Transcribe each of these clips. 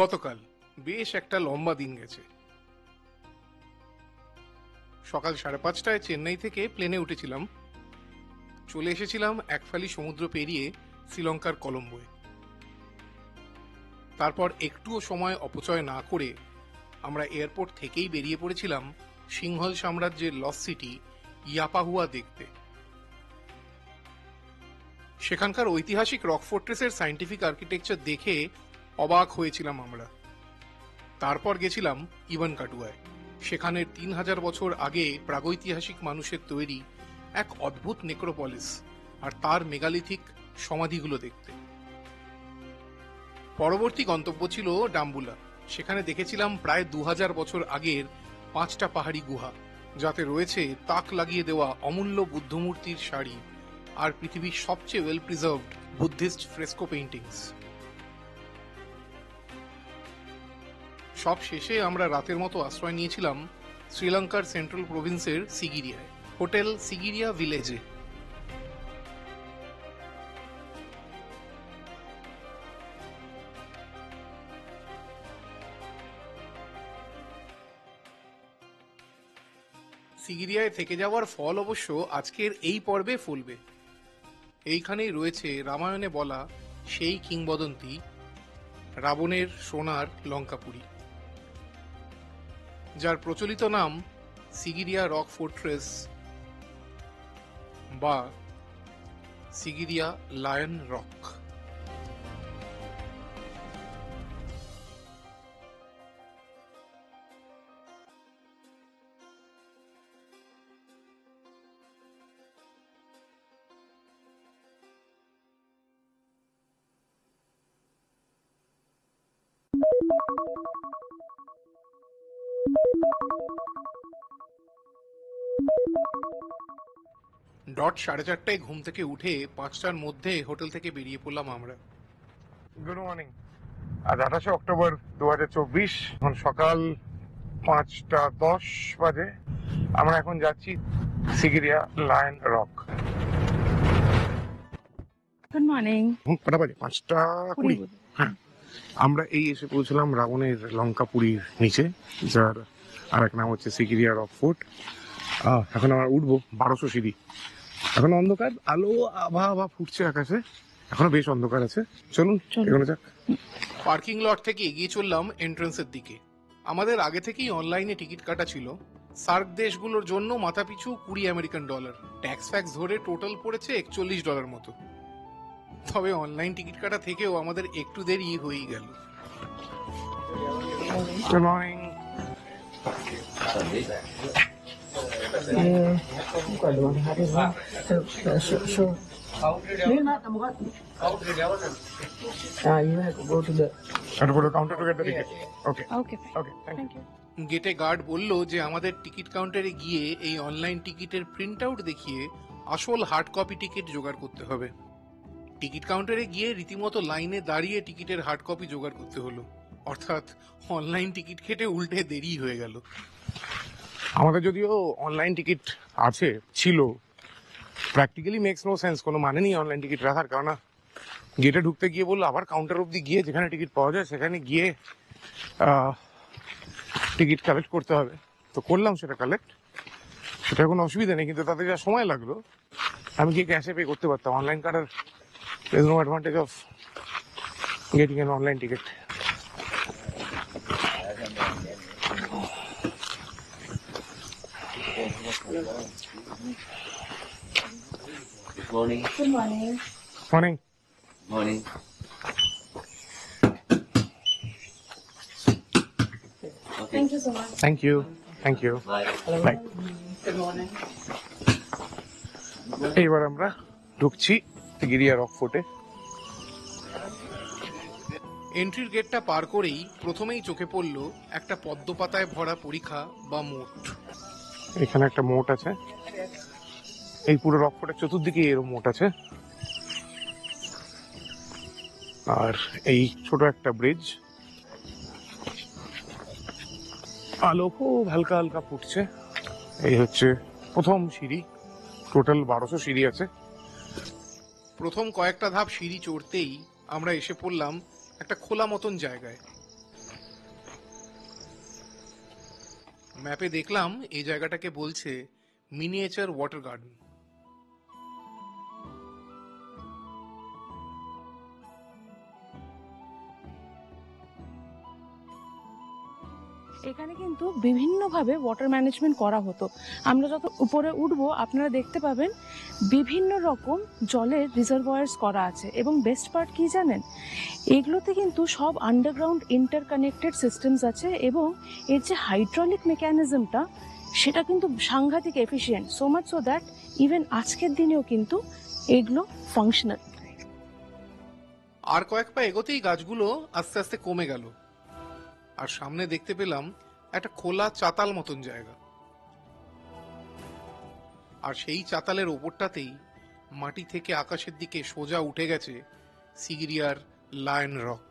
গতকাল বেশ একটা লম্বা দিন গেছে। সকাল 5:30টায় চেন্নাই থেকে প্লেনে উঠেছিলাম। চলে এসেছিলাম একফালি সমুদ্র পেরিয়ে শ্রীলঙ্কার কলম্বোয়। তারপর একটুও সময় অপচয় না করে আমরা এয়ারপোর্ট থেকেই বেরিয়ে পড়েছিলাম সিংহল সাম্রাজ্যের লস্ট সিটি ইয়াপাহুয়া দেখতে। সেখানকার ঐতিহাসিক রক ফোর্ট্রেসের সায়েন্টিফিক আর্কিটেকচার দেখে অবাক হয়েছিলাম আমরা। তারপর গেছিলাম ইবান কাটুয়ায়। সেখানের 3000 বছর আগে প্রাগৈতিহাসিক মানুষের তৈরি এক অদ্ভুত নেক্রোপলিস আর তার মেগালিথিক সমাধিগুলো দেখতে। পরবর্তী গন্তব্য ছিল ডাম্বুলা। সেখানে দেখেছিলাম প্রায় 2000 বছর আগের 5টা পাহাড়ি গুহা, যাতে রয়েছে তাক লাগিয়ে দেওয়া অমূল্য বুদ্ধমূর্তির শাড়ি আর পৃথিবীর সবচেয়ে well preserved Buddhist fresco paintings. সব শেষে আমরা রাতের মতো আশ্রয় নিয়েছিলাম শ্রীলঙ্কার সেন্ট্রাল প্রভিন্সের সিগিরিয়ায়, হোটেল সিগিরিয়া ভিলেজে। সিগিরিয়ায় থেকে যাওয়ার ফল অবশ্য আজকের এই পর্বে ফলবে। এইখানেই রয়েছে রামায়ণে বলা সেই কিংবদন্তি রাবণের সোনার লঙ্কাপুরী, যার প্রচলিত নাম সিগিরিয়া রক ফোর্ট্রেস বা সিগিরিয়া লায়ন রক। ডট 4:30টায় ঘুম থেকে উঠে 5টার মধ্যে হোটেল থেকে বেরিয়ে পড়লাম আমরা। Good morning. আজ 28শে অক্টোবর 2024, এখন সকাল 5:10 বাজে। আমরা এখন যাচ্ছি Sigiriya lion rock. Good morning. কটা বাজে? 5:20। হ্যাঁ, আমরা এই এসে পৌঁছলাম রাবণের লঙ্কাপুরীর নিচে, যার আর এক নাম হচ্ছে সিগিরিয়া রক ফোর্ট। এখন আমরা উঠবো 1200 সিঁড়ি। এখন অন্ধকার, আলো আভা ফুটছে আকাশে, এখনো বেশ অন্ধকার আছে। চলুন এগোনো যাক। পার্কিং লট থেকে এগিয়ে চললাম এন্ট্রান্সের দিকে। আমাদের আগে থেকেই অনলাইনে টিকিট কাটা ছিল। সার্ক দেশগুলোর জন্য মাথাপিছু $20 ট্যাক্স ফ্যাক্স ধরে টোটাল পড়েছে $41 মতো। তবে অনলাইন টিকিট কাটা থেকেও আমাদের একটু দেরি হয়েই গেল। Good morning. গেটে গার্ড বলল যে আমাদের টিকিট কাউন্টারে গিয়ে এই অনলাইন টিকিটের প্রিন্ট আউট দেখিয়ে আসল হার্ড কপি টিকিট জোগাড় করতে হবে। টিকিট কাউন্টারে গিয়ে রীতিমতো লাইনে দাঁড়িয়ে টিকিটের হার্ড কপি জোগাড় করতে হলো। অর্থাৎ অনলাইন টিকিট কেটে উল্টে দেরি হয়ে গেল। আমাদের যদিও অনলাইন টিকিট ছিল, প্র্যাকটিক্যালি মেক্স নো সেন্স, কোনো মানে নেই অনলাইন টিকিট রাখার। কারণ গেটে ঢুকতে গিয়ে বললো আবার কাউন্টার অব্দি গিয়ে যেখানে টিকিট পাওয়া যায় সেখানে গিয়ে টিকিট কালেক্ট করতে হবে। তো করলাম সেটা কালেক্ট, সেটা কোনো অসুবিধা নেই। কিন্তু তাতে যা সময় লাগলো, আমি কি ক্যাশে পে করতে পারতাম। অনলাইন কার্ডের there is no advantage of getting an online ticket. Good morning. Good morning. Morning. Morning. Okay. Thank you so much. Thank you. Thank you. Bye. Bye. Good morning. এইবার আমরা ঢুকছি সিগিরিয়া রক ফোর্টে। এন্ট্রির গেটটা পার করেই প্রথমেই চোখে পড়ল একটা পদ্ম পাতায় ভরা পরিখা বা মোট। এখানে একটা মোট আছে, এই পুরো রক ফোর্টের চতুর্দিকে এরকম মোট আছে। আর এই ছোট একটা ব্রিজ, আলো খুব হালকা হালকা ফুটছে। এই হচ্ছে প্রথম সিঁড়ি, টোটাল 1200 সিঁড়ি আছে। প্রথম কয়েকটা ধাপ সিঁড়ি চড়তেই আমরা এসে পড়লাম একটা খোলা মতন জায়গায়। ম্যাপে দেখলাম এই জায়গাটাকে বলছে মিনিয়েচার ওয়াটার গার্ডেন। এখানে কিন্তু বিভিন্নভাবে ওয়াটার ম্যানেজমেন্ট করা হতো। আমরা যত উপরে উঠবো আপনারা দেখতে পাবেন বিভিন্ন রকম জলের রিজার্ভয়ার্স করা আছে, এবং বেস্ট পার্ট কি জানেন, এগুলোতে কিন্তু সব আন্ডারগ্রাউন্ড ইন্টারকানেক্টেড সিস্টেমস আছে, এবং এর যে হাইড্রোলিক মেকানিজমটা সেটা কিন্তু সাংঘাতিক efficient, so much so that even আজকের দিনেও কিন্তু এগুলো ফাংশনাল। আর কয়েক পা এগোতেই গাছগুলো আস্তে আস্তে কমে গেল, আর সামনে দেখতে পেলাম একটা খোলা চাতাল মতন জায়গা, আর সেই চাতালের ওপরটাতেই মাটি থেকে আকাশের দিকে সোজা উঠে গেছে সিগিরিয়ার লায়ন রক।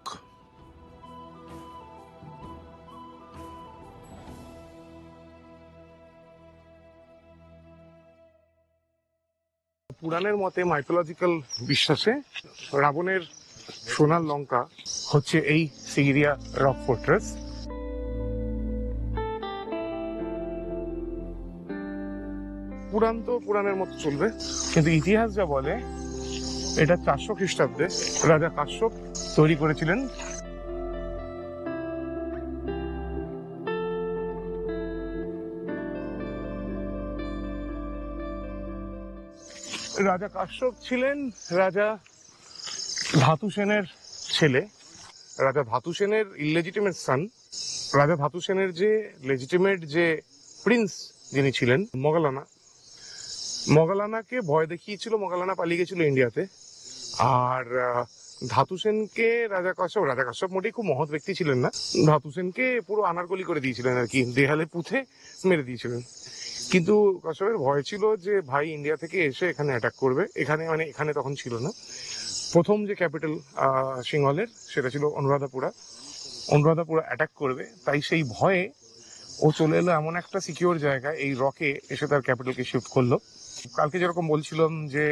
পুরাণের মতে, মাইথোলজিক্যাল বিশ্বাসে রাবণের সোনার লঙ্কা হচ্ছে এই সিগিরিয়া রক ফোর্ট্রেস। পুরাণ তো পুরাণের মতো চলবে, কিন্তু ইতিহাস যা বলে এটা 400 খ্রিস্টাব্দে রাজা কাশ্যপ তৈরি করেছিলেন। রাজা কাশ্যপ ছিলেন রাজা ধাতু সেনের ছেলে। রাজা ধাতু সেনের ইলেজিটিমেট সান। রাজা ধাতু সেনের যে লেজিটিমেট যে প্রিন্স যিনি ছিলেন, মগলানা, মগলানাকে ভয় দেখিয়েছিল, মগলানা পালিয়ে গেছিল ইন্ডিয়াতে। আর ধাতু সেনকে রাজা কাশ্যপ মোটেই খুব মহৎ ব্যক্তি ছিলেন না, ধাতু সেনকে পুরো আনারকলি করে দিয়েছিলেন আর কি, দেহালে পুঁথে মেরে দিয়েছিলেন। কিন্তু কাশ্যপের ভয় ছিল যে ভাই ইন্ডিয়া থেকে এসে এখানে অ্যাটাক করবে। এখানে তখন ছিল না। প্রথম যে ক্যাপিটাল সিংহলের, সেটা ছিল অনুরাধাপুরা অ্যাটাক করবে, তাই সেই ভয়ে ও চলে এলো এমন একটা সিকিউর জায়গায়, এই রকে এসে তার ক্যাপিটালকে শিফট করলো। কালকে যেরকম বলছিলাম যে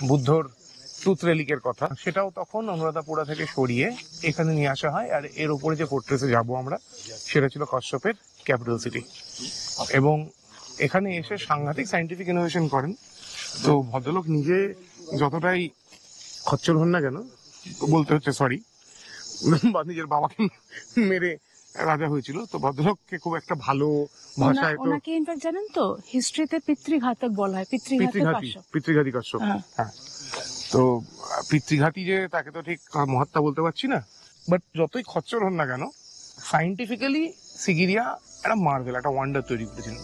বুদ্ধর টুথ রেলিকের কথা, সেটাও তখন অনুরাধাপুরা থেকে সরিয়ে এখানে নিয়ে আসা হয়। আর এর উপরে যে ফোর্ট্রেসে যাবো আমরা, সেটা ছিল কাশ্যপের ক্যাপিটাল সিটি। এবং এখানে এসে সাংঘাতিক সাইন্টিফিক ইনোভেশন করেন। তো ভদ্রলোক নিজে যতটাই খচ্চর হন না কেন, বলতে হচ্ছে সরি, বা নিজের বাবাকে মেরে রাজা হয়েছিল, তো ভদ্রলোককে খুব একটা ভালো ভাষায় তো ওনাকে ইনফ্যাক্ট জানেন তো হিস্ট্রিতে পিতৃঘাতক বলা হয়, পিতৃঘাতী কাশ্যপ। হ্যাঁ, তো পিতৃঘাতী যে তাকে তো ঠিক মহাত্মা বলতে পারছি না, বাট যতই খচ্চর হন না কেন, সাইন্টিফিক্যালি সিগিরিয়া একটা মার্ভেল, একটা ওয়ান্ডার তৈরি করেছিলেন।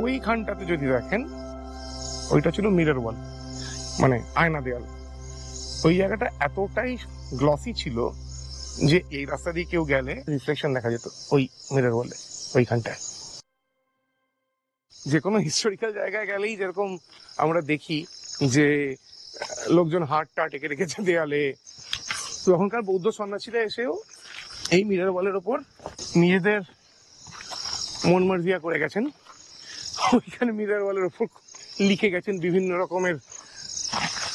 ওইখানটাতে যদি দেখেন, ওইটা ছিল মিরর ওয়াল, মানে আয়না দেয়াল। ওই জায়গাটা এতটাই গ্লসি ছিল যে এই রাস্তা দিয়ে কেউ গেলে রিফ্লেকশন দেখা যেত ওই মিরর ওয়ালে। ওইখানটায় যে কোনো হিস্টোরিক্যাল জায়গায় গেলেই যেরকম আমরা দেখি যে লোকজন হাত টা টেকে রেখেছে দেয়ালে, তখনকার বৌদ্ধ সন্ন্যাসীরা এসেও এই মিরর ওয়ালের ওপর নিজেদের মন মার্জিয়া করে গেছেন। ওইখানে মিরর ওয়ালের ওপর লিখে গেছেন বিভিন্ন রকমের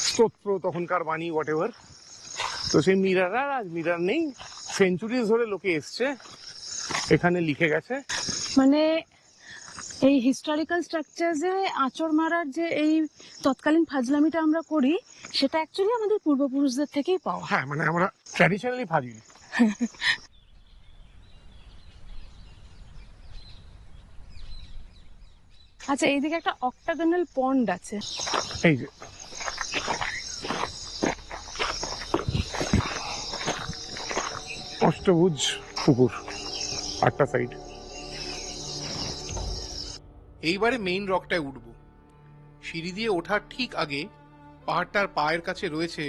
স্তোত্র, তখনকার বাণী, হোয়াট এভার। তো সেই মিরর আর আজ মিরর নেই, সেঞ্চুরিজ ধরে লোকে এসছে, এখানে লিখে গেছে। মানে এই হিস্টোরিক্যাল স্ট্রাকচারে আঁচড় মারার যে এই তৎকালীন ফাজলামিটা আমরা করি, সেটা অ্যাকচুয়ালি আমাদের পূর্বপুরুষদের থেকেই পাওয়া। হ্যাঁ, মানে আমরা ট্র্যাডিশনালি ফাজিল। আচ্ছা, এইদিকে একটা অক্টাগনাল পন্ড আছে, এই যে অষ্টভুজ পুকুর, 8টা সাইড। এইবারে মেইন রকটায় উঠব। সিঁড়ি দিয়ে ওঠার ঠিক আগে পাহাড়টার পায়ের কাছে রয়েছে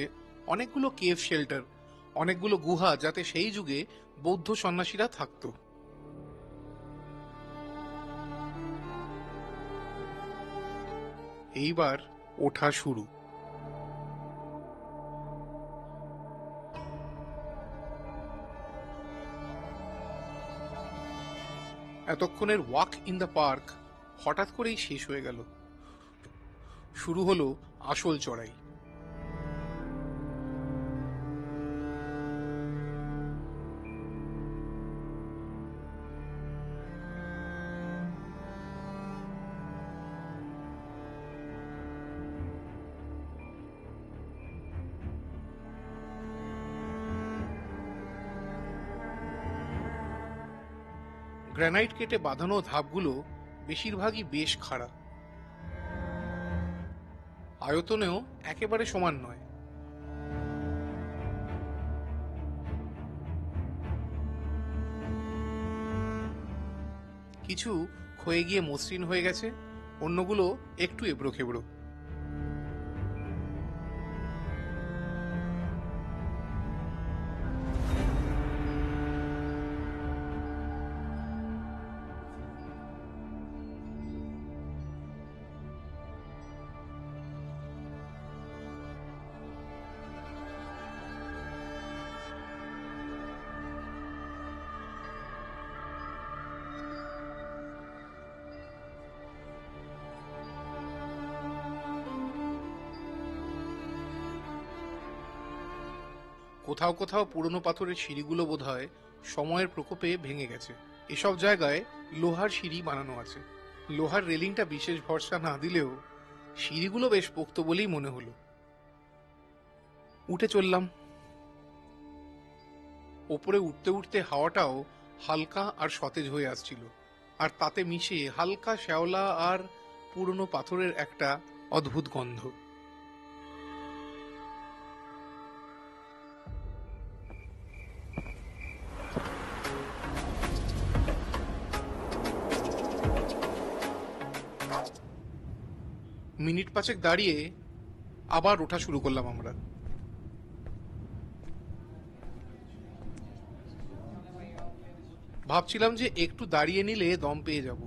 অনেকগুলো কেভ শেল্টার, অনেকগুলো গুহা, যাতে সেই যুগে বৌদ্ধ সন্ন্যাসীরা থাকত। এইবার ওঠা শুরু। এতক্ষণের ওয়াক ইন দ্য পার্ক হঠাৎ করেই শেষ হয়ে গেল। শুরু হলো আসল চড়াই। গ্রানাইট কেটে বাঁধানো ধাপগুলো বেশিরভাগই বেশ খাড়া, আয়তনেও একেবারে সমান নয়। কিছু ক্ষয়ে গিয়ে মসৃণ হয়ে গেছে, অন্যগুলো একটু এবড়ো খেবড়ো। কোথাও কোথাও পুরনো পাথরের সিঁড়িগুলো বোধহয় সময়ের প্রকোপে ভেঙে গেছে। এসব জায়গায় লোহার সিঁড়ি বানানো আছে। লোহার রেলিংটা বিশেষ ভরসা না দিলেও সিঁড়িগুলো বেশ পোক্ত বলেই মনে হলো। উঠে চললাম। ওপরে উঠতে উঠতে হাওয়াটাও হালকা আর সতেজ হয়ে আসছিল, আর তাতে মিশে হালকা শ্যাওলা আর পুরনো পাথরের একটা অদ্ভুত গন্ধ। মিনিট পাঁচেক দাঁড়িয়ে আবার ওঠা শুরু করলাম আমরা। ভাবছিলাম যে একটু দাঁড়িয়ে নিলে দম পেয়ে যাব,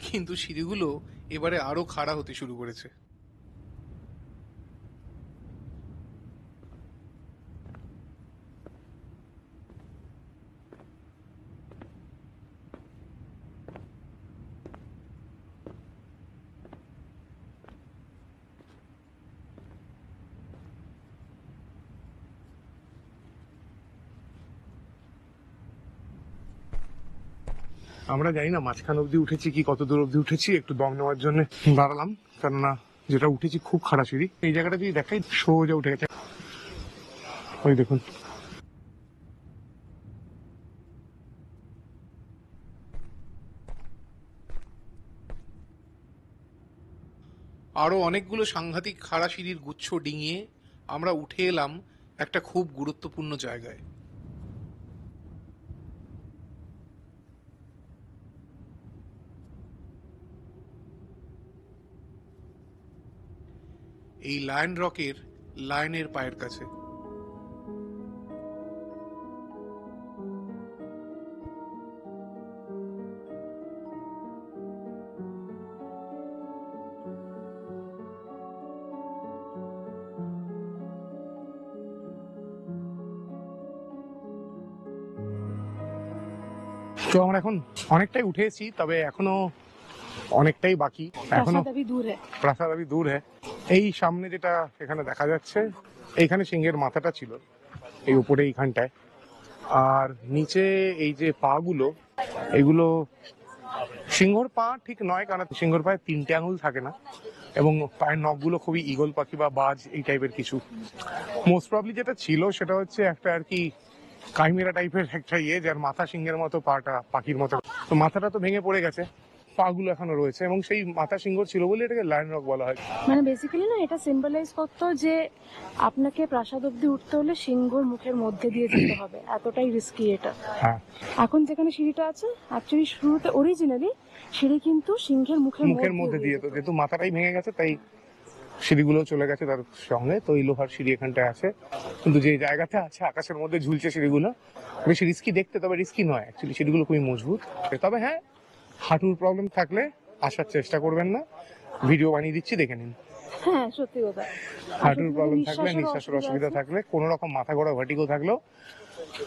কিন্তু সিঁড়িগুলো এবারে আরো খাড়া হতে শুরু করেছে। আমরা জানি না মাঝখান অব্দি উঠেছি কি কত দূর অব্দি উঠেছি, একটু দম নেওয়ার জন্য দাঁড়ালাম, কেননা যেটা উঠেছি খুব খাড়া সিঁড়ি। এই জায়গাটা যদি দেখাই সোজা উঠে গেছে, ওই দেখুন। আরো অনেকগুলো সাংঘাতিক খাড়া সিঁড়ির গুচ্ছ ডিঙিয়ে আমরা উঠে এলাম একটা খুব গুরুত্বপূর্ণ জায়গায়। এই লায়ন রকের লায়নের পায়ের কাছে। তো আমরা এখন অনেকটাই উঠেছি, তবে এখনো অনেকটাই বাকি। এখনো প্রাসাদ আবি দূর হ্যাঁ। এই সামনে যেটা এখানে দেখা যাচ্ছে, এইখানে সিংহের মাথাটা ছিল, এই উপরে এইখানটায়। আর নিচে এই যে পা গুলো, এগুলো সিংহর পা ঠিক নয়, কারণ সিংহর পায়ে 3টে আঙুল থাকে না, এবং পায়ের নখগুলো খুবই ঈগল পাখি বা বাজ এই টাইপের কিছু। মোস্ট প্রবলি যেটা ছিল সেটা হচ্ছে একটা আর কি কাইমেরা টাইপের একটা যার মাথা সিংহের মতো, পাটা পাখির মতো। তো মাথাটা তো ভেঙে পড়ে গেছে, পাগুলো এখনো রয়েছে, এবং সেই মাথা সিংহ ছিল বলে এটাকে লায়ন রক বলা হয়। মানে বেসিক্যালি না, এটা সিম্বলাইজ করতো যে আপনাকে প্রাসাদ অব্দি উঠতে হলে সিংহর মুখের মধ্যে দিয়ে যেতে হবে, এতটাই রিস্কি এটা। হ্যাঁ, এখন যেখানে সিঁড়িটা আছে, অ্যাকচুয়ালি শুরুতে অরিজিনালি সিঁড়ি কিন্তু সিংহের মুখের মধ্যে দিয়ে, তো যেহেতু মাথাটাই ভেঙে গেছে তাই সিঁড়িগুলো চলে গেছে তার সঙ্গে, তো এই লোহার সিঁড়ি এখানটায় আছে, কিন্তু যে জায়গাতে আছে আকাশের মধ্যে ঝুলছে সিঁড়িগুলো, বেশি রিস্কি দেখতে, তবে রিস্কি নয় অ্যাকচুয়ালি, সিঁড়িগুলো খুবই মজবুত। তবে হ্যাঁ, হাঁটুর প্রবলেম থাকলে আসার চেষ্টা করবেন না, ভিডিও বানিয়ে দিচ্ছি দেখে নিন। হ্যাঁ সত্যি কথা, হাঁটুর প্রবলেম থাকলে, নিঃশ্বাসের নিঃশ্বাসের অসুবিধা অসুবিধা আছে। থাকলে, কোনো রকম মাথা ঘোরা ভার্টিগো থাকলেও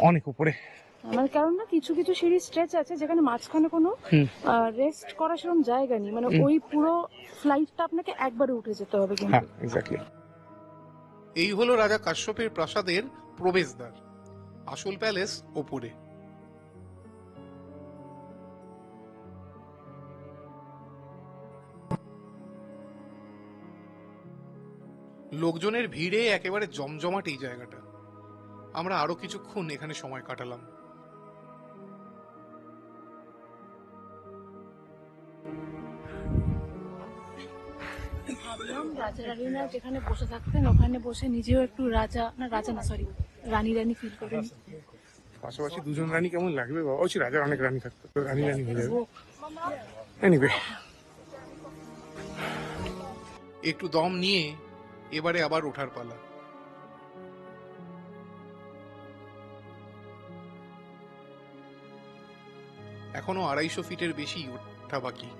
অনেক উপরে। আমার কারণ না কিছু কিছু সিঁড়ি স্ট্রেচ আছে যেখানে মাঝখানে কোনো হুম। রেস্ট করার সেরকম জায়গা নেই, মানে ওই পুরো ফ্লাইটটা আপনাকে একবারে উঠে যেতে হবে কিন্তু। হ্যাঁ এক্স্যাক্টলি। এই হলো রাজা কাশ্যপের প্রাসাদের প্রবেশদ্বার। আসল প্যালেস ওপরে। লোকজনের ভিড়ে একেবারে জমজমাট এই জায়গাটা। আমরা আরো কিছুক্ষণ এখানে সময় কাটালাম। ভাবলাম রাজা রানীরা যেখানে বসে থাকতেন ওখানে বসে নিজেও একটু রাজা না সরি রানী রানী ফিল করে নিই। পাশাপাশি দুজন রানী কেমন লাগবে বাবা, ওই রাজার অনেক রানী থাকতো, তো রানী রানী হয়ে যাবে। এনিওয়ে, একটু দম নিয়ে এবারে আবার ওঠার পালা। এখনো 250 ফিটের বেশি ওঠা বাকি।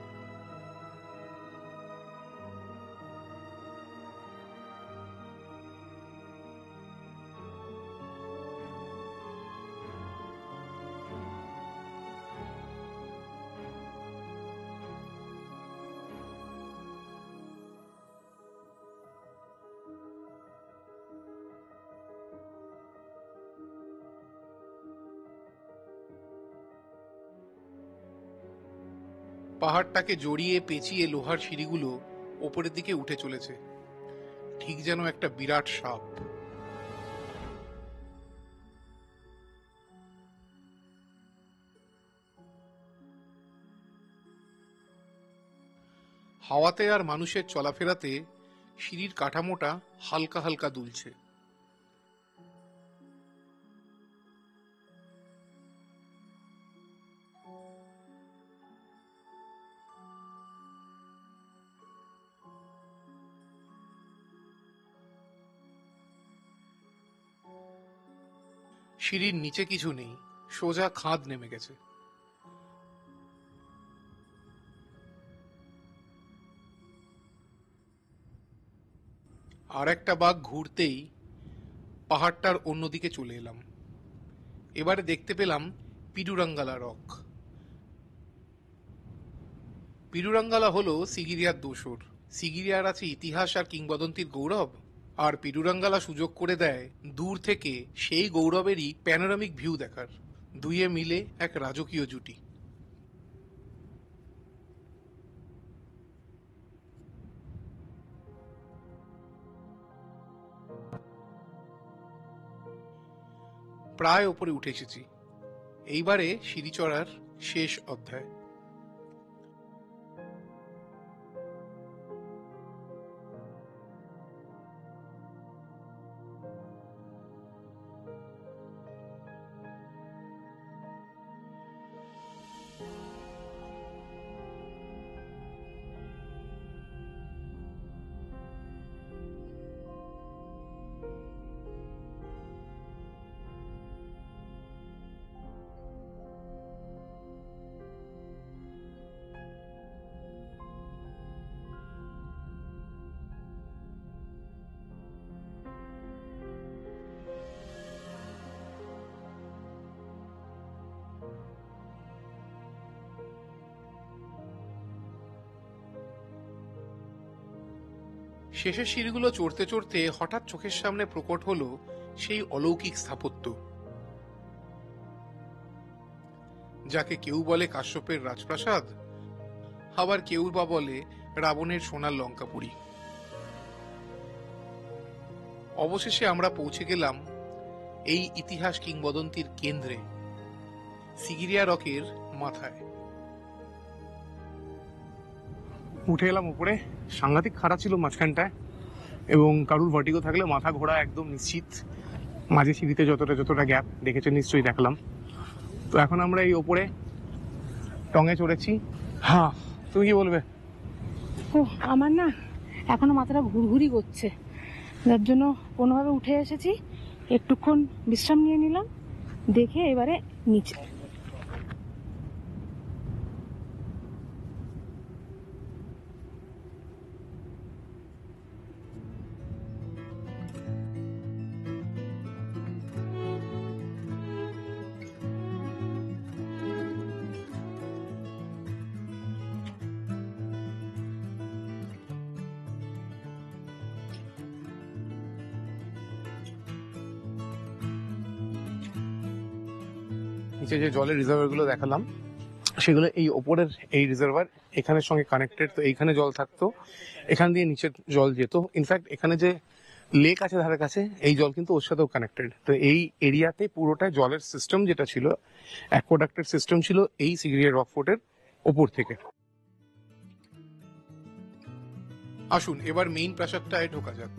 পাহাড়টাকে জড়িয়ে পেঁচিয়ে লোহার সিঁড়িগুলো ওপরের দিকে উঠে চলেছে, ঠিক যেন একটা বিরাট সাপ। হাওয়াতে আর মানুষের চলাফেরাতে সিঁড়ির কাঠামোটা হালকা হালকা দুলছে। সিঁড়ির নিচে কিছু নেই, সোজা খাদ নেমে গেছে। আর একটা বাঘ ঘুরতেই পাহাড়টার অন্যদিকে চলে এলাম। এবারে দেখতে পেলাম পিডুরাঙ্গালা রক। পিডুরাঙ্গালা হলো সিগিরিয়ার দোসর। সিগিরিয়ার আছে ইতিহাস আর কিংবদন্তির গৌরব, আর পিডুরাঙ্গালা সুযোগ করে দেয় দূর থেকে সেই গৌরবেরই প্যানোরামিক ভিউ দেখার। দুইয়ে মিলে এক রাজকীয় জুটি। প্রায় ওপরে উঠে এসেছি। এইবারে সিঁড়ি চড়ার শেষ অধ্যায়। শেষের সিঁড়িগুলো চড়তে চড়তে হঠাৎ চোখের সামনে প্রকট হলো সেই অলৌকিক স্থাপত্য, যাকে কেউ বলে কাশ্যপের রাজপ্রাসাদ, আবার কেউ বা বলে রাবণের সোনার লঙ্কাপুরী। অবশেষে আমরা পৌঁছে গেলাম এই ইতিহাস কিংবদন্তির কেন্দ্রে, সিগিরিয়া রকের মাথায়। উঠে এলাম উপরে। সাংঘাতিক খারাপ ছিল মাঝখানটায়, এবং কারুর ভার্টিগো থাকলে মাথা ঘোরা একদম নিশ্চিত। মাঝে সিঁড়িতে যতটা গ্যাপ দেখেছেন নিশ্চয়ই দেখলাম। তো এখন আমরা এই ওপরে টঙে চড়েছি। হ্যাঁ, তুমি কি বলবে? ও আমার না এখনো মাথাটা ঘুরঘুরি করছে, যার জন্য কোনোভাবে উঠে এসেছি, একটুক্ষণ বিশ্রাম নিয়ে নিলাম, দেখে এবারে নিচে। নিচে যে জলের রিজার্ভার গুলো দেখালাম সেগুলো এই ওপরের এই রিজার্ভার এখানের সঙ্গে কানেক্টেড, তো এইখানে জল থাকতো, এখান দিয়ে নিচে জল যেত। ইনফ্যাক্ট এখানে যে লেক আছে ধারে কাছে, এই জল কিন্তু ওর সাথেও কানেক্টেড। তো এই এরিয়াতে পুরোটা জলের সিস্টেম যেটা ছিল, অ্যাকোয়াডাক্টের সিস্টেম ছিল এই সিগিরিয়া রকফোর্টের ওপর থেকে। আসুন এবার মেইন প্রাসাদটায় ঢোকা যাক।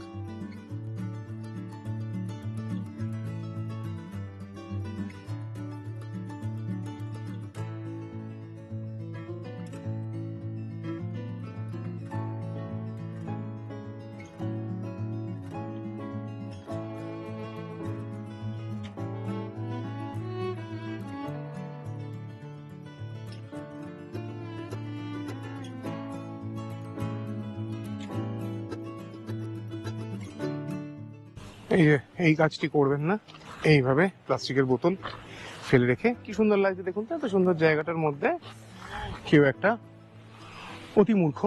এই যে এই কাজটি করবেন না, এইভাবে প্লাস্টিকের বোতল ফেলে রেখে। কি সুন্দর লাগছে দেখুন তো, এত সুন্দর জায়গাটার মধ্যে কেউ একটা অতি মূর্খ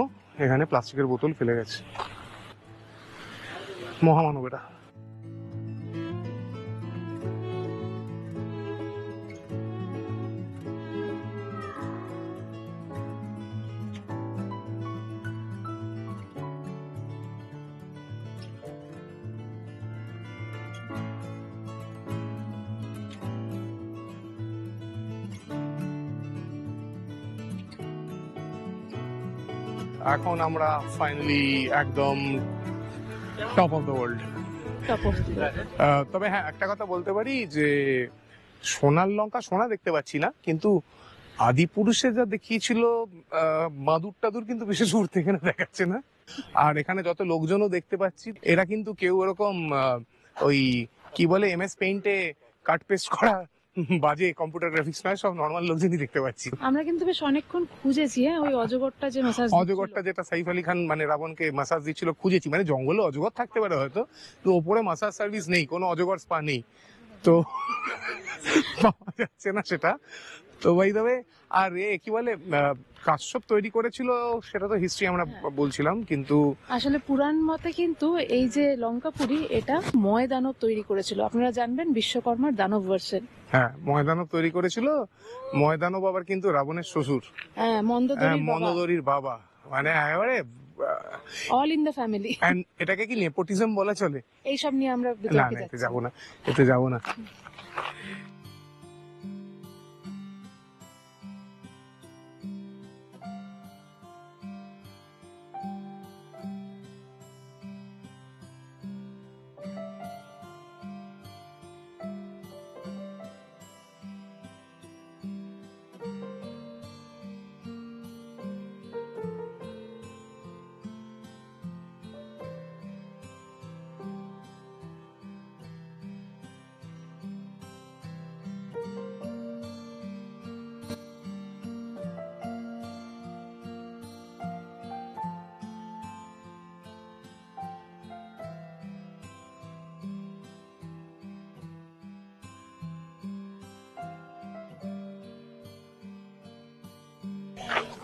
এখানে প্লাস্টিকের বোতল ফেলে গেছে। মহামানবেরা। এখন আমরা ফাইনালি একদম টপ অফ দ্য ওয়ার্ল্ড। তবে হ্যাঁ, একটা কথা বলতে পারি যে সোনার লঙ্কা সোনা দেখতে পাচ্ছি না, কিন্তু আদি পুরুষে যা দেখিয়েছিল মাদুর টাদুর কিন্তু বিশেষ দূর থেকে না দেখাচ্ছে না। আর এখানে যত লোকজনও দেখতে পাচ্ছি, এরা কিন্তু কেউ এরকম ওই কি বলে MS পেইন্টে কাট পেস্ট করা বাজে কম্পিউটার গ্রাফিক্স নয়, সব নর্মাল লোকজনই দেখতে পাচ্ছি। আমরা কিন্তু বেশ অনেকক্ষণ খুঁজেছি, হ্যাঁ, ওই অজগরটা যে ম্যাসাজ অজগরটা যেটা সাইফ আলী খান মানে রাবণকে মাসাজ দিচ্ছিল খুঁজেছি। মানে জঙ্গলে অজগর থাকতে পারে হয়তো, তো ওপরে মাসাজ সার্ভিস নেই, কোনো অজগর স্পা নেই, তো পাওয়া যাচ্ছে না সেটা। তো ভাই তবে আর কি বলে কাশ্যপ তৈরি করেছিল সেটা তো হিস্ট্রি আমরা বলছিলাম, কিন্তু আসলে পুরাণ মতে কিন্তু এই যে লঙ্কাপুরী, এটা ময়দানব তৈরি করেছিল। আপনারা জানবেন বিশ্বকর্মার দানব ভার্সন। হ্যাঁ, ময়দানব তৈরি করেছিল। ময়দানব আবার কিন্তু রাবণের শ্বশুর, হ্যাঁ, মন্দোদরির বাবা, মানে একেবারে অল ইন দ্য ফ্যামিলি। এটাকে কি নেপোটিজম বলা চলে? এইসব নিয়ে আমরা না, এতে যাবো না, এতে যাবো না।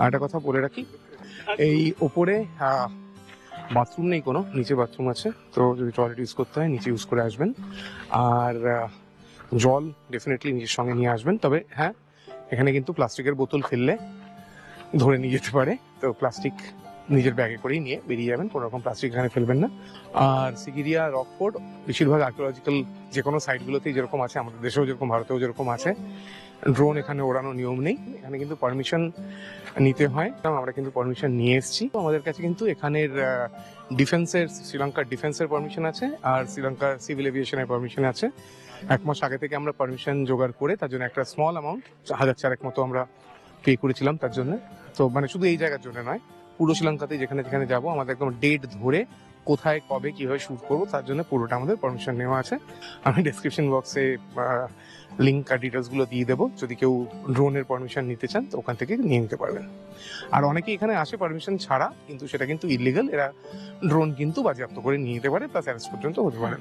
আর একটা কথা বলে রাখি, এই ওপরে বাথরুম নেই কোনো, নিচে বাথরুম আছে, তো যদি টয়লেট ইউজ করতে হয় নিচে ইউজ করে আসবেন। আর জল ডেফিনেটলি নিজের সঙ্গে নিয়ে আসবেন। তবে হ্যাঁ, এখানে কিন্তু প্লাস্টিকের বোতল ফেললে ধরে নিয়ে যেতে পারে, তো প্লাস্টিক নিজের ব্যাগে করেই নিয়ে বেরিয়ে যাবেন, কোনো রকম প্লাস্টিক এখানে ফেলবেন না। আর সিগিরিয়া রকফোর্ট বেশিরভাগ আর্কিওলজিক্যাল যে কোনো সাইটগুলোতেই যেরকম আছে, আমাদের দেশেও যেরকম ভারতেও যেরকম আছে, ড্রোন এখানে ওড়ানো নিয়ম নেই, এখানে কিন্তু পারমিশন নিতে হয়। আমরা কিন্তু পারমিশন নিয়ে এসেছি। আমাদের কাছে কিন্তু এখানের ডিফেন্সের, শ্রীলঙ্কার ডিফেন্সের পারমিশন আছে, আর শ্রীলঙ্কার সিভিল এভিয়েশনের পারমিশন আছে। 1 মাস আগে থেকে আমরা পারমিশন জোগাড় করে তার জন্য একটা স্মল অ্যামাউন্ট 1004 মতো আমরা পে করেছিলাম তার জন্য। তো মানে শুধু এই জায়গার জন্য নয়, পুরো শ্রীলঙ্কাতে যেখানে যেখানে যাব আমাদের একদম ডেট ধরে কোথায় কবে কিভাবে শুট করবো তার জন্য পুরোটা আমাদের পারমিশন নেওয়া আছে। আমি ডেসক্রিপশন বক্সে লিঙ্ক আর ডিটেলস গুলো দিয়ে দেবো, যদি কেউ ড্রোনের পারমিশন নিতে চান তো ওখান থেকে নিয়ে নিতে পারবেন। আর অনেকে এখানে আসে পারমিশন ছাড়া, কিন্তু সেটা কিন্তু ইলিগাল, এরা ড্রোন কিন্তু বাজেয়াপ্ত করে নিয়ে নিতে পারে, প্লাস অ্যারেস্ট পর্যন্ত হতে পারে।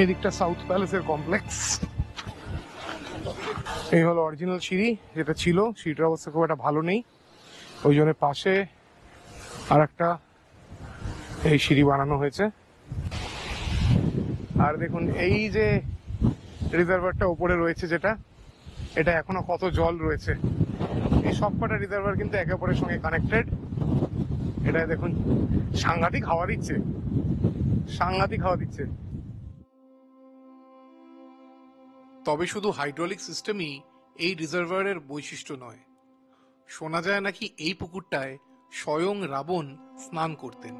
এদিকটা সাউথ প্যালেসের কমপ্লেক্স। এই হলো অরিজিনাল সিঁড়ি যেটা ছিল, সিঁড়িটার অবস্থা খুব একটা ভালো নেই, ওই জন্য পাশে আর একটা এই সিঁড়ি বানানো হয়েছে। আর দেখুন এই যে রিজার্ভারটা উপরে রয়েছে যেটা, এটা এখনো কত জল রয়েছে। এই সবকটা রিজার্ভার কিন্তু একে অপরের সঙ্গে কানেক্টেড। এটা দেখুন সাংঘাতিক হাওয়া দিচ্ছে, সাংঘাতিক হাওয়া দিচ্ছে। তবে শুধু হাইড্রোলিক সিস্টেমই এই রিজার্ভারের বৈশিষ্ট্য নয়, শোনা যায় নাকি এই পুকুরটায় স্বয়ং রাবণ স্নান করতেন।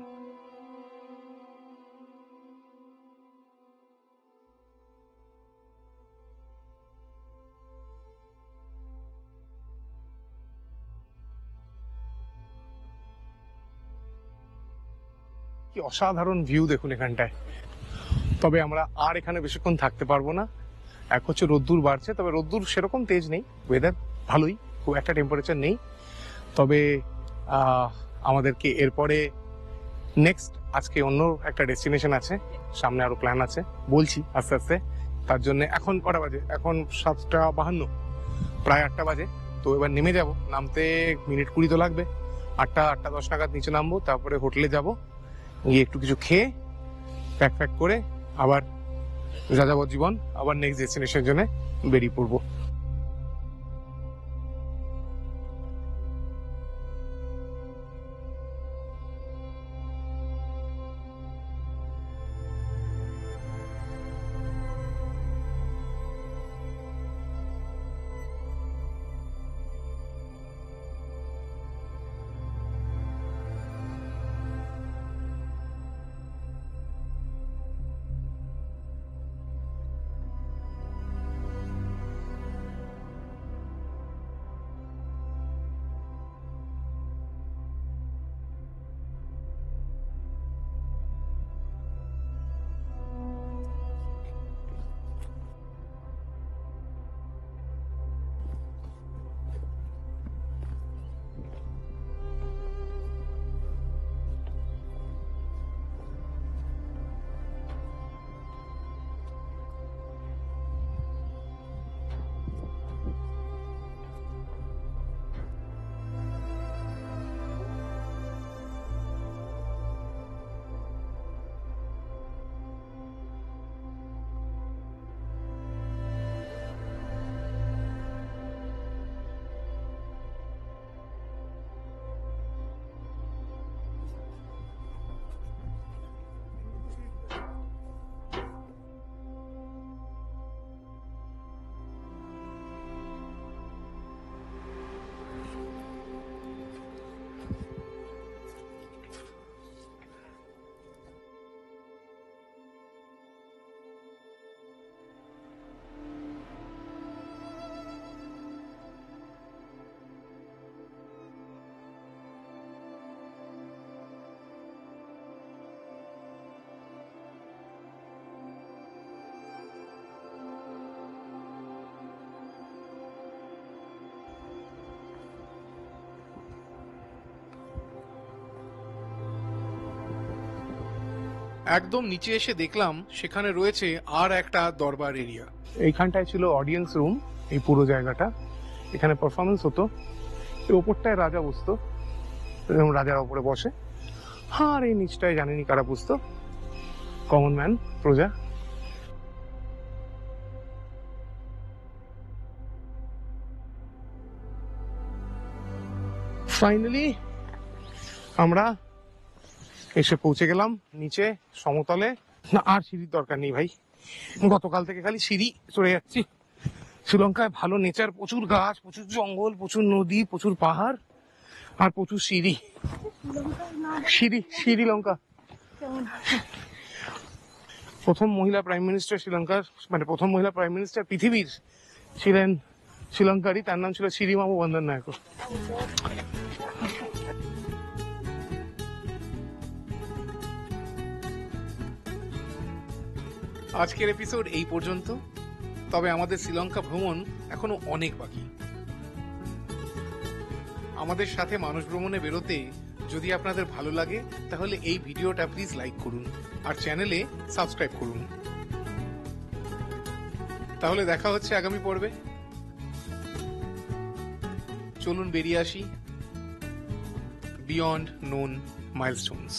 কি অসাধারণ ভিউ দেখুন এখানটায়। তবে আমরা আর এখানে বেশিক্ষণ থাকতে পারবো না। এক হচ্ছে রোদ্দুর বাড়ছে, তবে রোদ্দুর সেরকম তেজ নেই, ওয়েদার ভালোই, খুব একটা টেম্পারেচার নেই। তবে আমাদেরকে এরপরে নেক্সট আজকে অন্য একটা ডেস্টিনেশন আছে, সামনে আরো প্ল্যান আছে, বলছি আস্তে আস্তে। তার জন্য এখন কটা বাজে, এখন 7:52, প্রায় 8টা বাজে। তো এবার নেমে যাব, নামতে মিনিট 20 তো লাগবে। 8টা 10 নাগাদ নিচে নামবো, তারপরে হোটেলে যাব, গিয়ে একটু কিছু খেয়ে প্যাক প্যাক করে আবার যাযাবর জীবন, আবার নেক্সট ডেস্টিনেশনের জন্য বেরিয়ে পড়বো। একদম নিচে এসে দেখলাম সেখানে রয়েছে আর একটা দরবার এরিয়া। এইখানটায় ছিল অডিয়েন্স রুম, এই পুরো জায়গাটা, এখানে পারফরমেন্স হতো। এই ওপরটায় রাজা বসতো, এরকম রাজার ওপরে বসে। আর এই নিচটায় জানেনি কারা বসতো, কমন ম্যান, প্রজা। ফাইনালি আমরা এসে পৌঁছে গেলাম নিচে সমতলে। না, আর সিঁড়ির দরকার নেই ভাই, গতকাল থেকে খালি সিঁড়ি চড়ে যাচ্ছি। শ্রীলঙ্কায় ভালো নেচার, প্রচুর গাছ, প্রচুর জঙ্গল, প্রচুর নদী, প্রচুর পাহাড় আর প্রচুর সিঁড়ি। শ্রীলঙ্কা প্রথম মহিলা প্রাইম মিনিস্টার শ্রীলঙ্কার, মানে প্রথম মহিলা প্রাইম মিনিস্টার পৃথিবীর ছিলেন শ্রীলঙ্কারই, তার নাম ছিল সিরিমামু বন্দরনায়ক। আজকের এপিসোড এই পর্যন্ত, তবে আমাদের শ্রীলঙ্কা ভ্রমণ এখনো অনেক বাকি। আমাদের সাথে মানুষ ভ্রমণে বেরোতে যদি আপনাদের ভালো লাগে তাহলে এই ভিডিওটা প্লিজ লাইক করুন আর চ্যানেলে সাবস্ক্রাইব করুন। তাহলে দেখা হচ্ছে আগামী পর্বে। চলুন বেরিয়ে আসি বিয়ন্ড নোন মাইলস্টোনস।